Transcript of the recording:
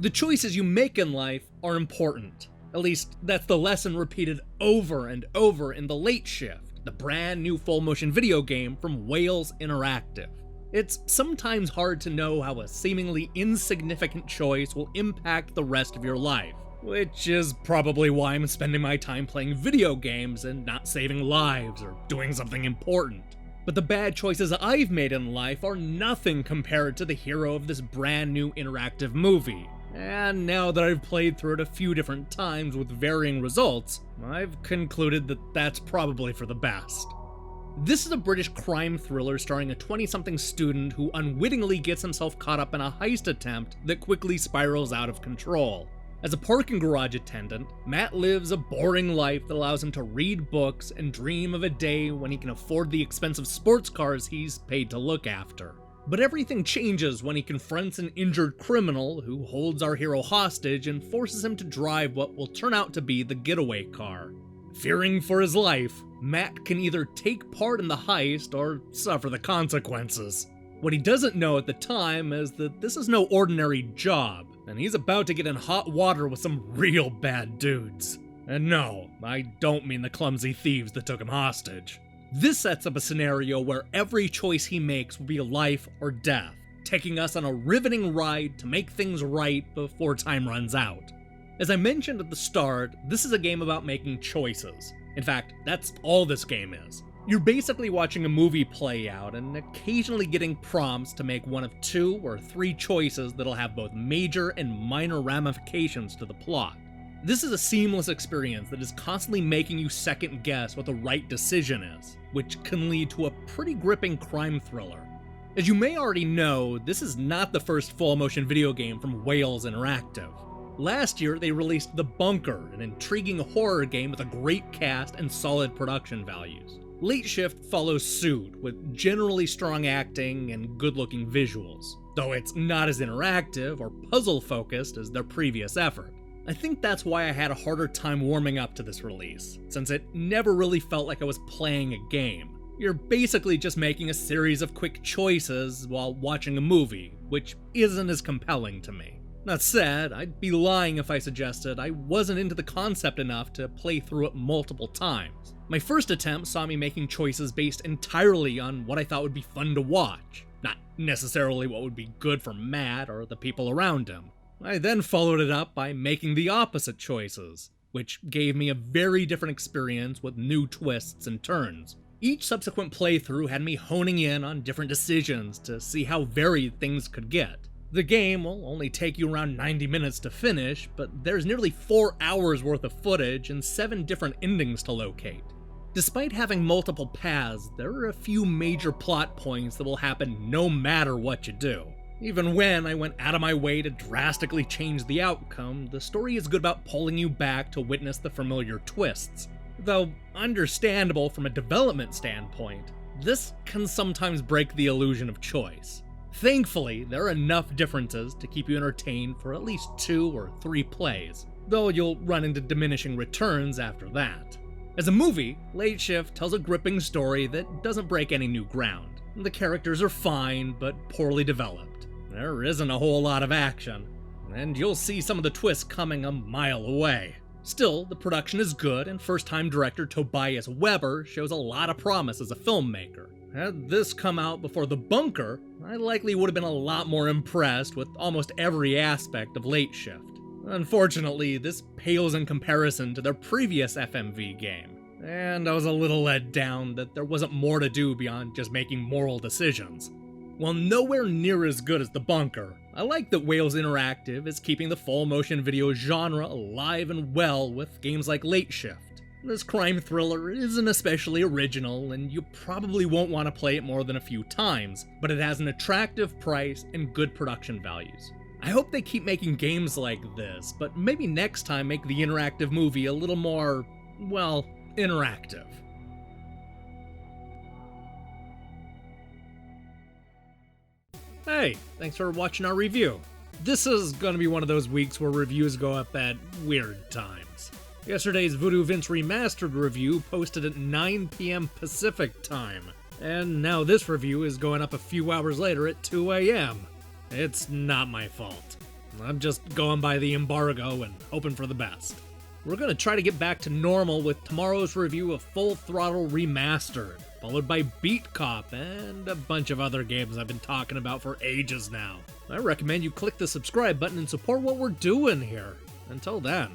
The choices you make in life are important. At least, that's the lesson repeated over and over in The Late Shift, the brand new full-motion video game from Wales Interactive. It's sometimes hard to know how a seemingly insignificant choice will impact the rest of your life, which is probably why I'm spending my time playing video games and not saving lives or doing something important. But the bad choices I've made in life are nothing compared to the hero of this brand new interactive movie. And now that I've played through it a few different times with varying results, I've concluded that that's probably for the best. This is a British crime thriller starring a 20-something student who unwittingly gets himself caught up in a heist attempt that quickly spirals out of control. As a parking garage attendant, Matt lives a boring life that allows him to read books and dream of a day when he can afford the expensive sports cars he's paid to look after. But everything changes when he confronts an injured criminal who holds our hero hostage and forces him to drive what will turn out to be the getaway car. Fearing for his life, Matt can either take part in the heist or suffer the consequences. What he doesn't know at the time is that this is no ordinary job, and he's about to get in hot water with some real bad dudes. And no, I don't mean the clumsy thieves that took him hostage. This sets up a scenario where every choice he makes will be life or death, taking us on a riveting ride to make things right before time runs out. As I mentioned at the start, this is a game about making choices. In fact, that's all this game is. You're basically watching a movie play out and occasionally getting prompts to make one of 2 or 3 choices that'll have both major and minor ramifications to the plot. This is a seamless experience that is constantly making you second guess what the right decision is, which can lead to a pretty gripping crime thriller. As you may already know, this is not the first full-motion video game from Wales Interactive. Last year, they released The Bunker, an intriguing horror game with a great cast and solid production values. Late Shift follows suit, with generally strong acting and good-looking visuals, though it's not as interactive or puzzle-focused as their previous effort. I think that's why I had a harder time warming up to this release, since it never really felt like I was playing a game. You're basically just making a series of quick choices while watching a movie, which isn't as compelling to me. That said, I'd be lying if I suggested I wasn't into the concept enough to play through it multiple times. My first attempt saw me making choices based entirely on what I thought would be fun to watch, not necessarily what would be good for Matt or the people around him. I then followed it up by making the opposite choices, which gave me a very different experience with new twists and turns. Each subsequent playthrough had me honing in on different decisions to see how varied things could get. The game will only take you around 90 minutes to finish, but there's nearly 4 hours worth of footage and 7 different endings to locate. Despite having multiple paths, there are a few major plot points that will happen no matter what you do. Even when I went out of my way to drastically change the outcome, the story is good about pulling you back to witness the familiar twists. Though understandable from a development standpoint, this can sometimes break the illusion of choice. Thankfully, there are enough differences to keep you entertained for at least 2 or 3 plays, though you'll run into diminishing returns after that. As a movie, Late Shift tells a gripping story that doesn't break any new ground. The characters are fine, but poorly developed. There isn't a whole lot of action, and you'll see some of the twists coming a mile away. Still, the production is good, and first-time director Tobias Weber shows a lot of promise as a filmmaker. Had this come out before The Bunker, I likely would have been a lot more impressed with almost every aspect of Late Shift. Unfortunately, this pales in comparison to their previous FMV game, and I was a little let down that there wasn't more to do beyond just making moral decisions. While nowhere near as good as The Bunker, I like that Wales Interactive is keeping the full-motion video genre alive and well with games like Late Shift. This crime thriller isn't especially original, and you probably won't want to play it more than a few times, but it has an attractive price and good production values. I hope they keep making games like this, but maybe next time make the interactive movie a little more, well, interactive. Hey, thanks for watching our review. This is going to be one of those weeks where reviews go up at weird times. Yesterday's Voodoo Vince Remastered review posted at 9 p.m. Pacific time, and now this review is going up a few hours later at 2 a.m. It's not my fault. I'm just going by the embargo and hoping for the best. We're gonna try to get back to normal with tomorrow's review of Full Throttle Remastered, followed by Beat Cop, and a bunch of other games I've been talking about for ages now. I recommend you click the subscribe button and support what we're doing here. Until then.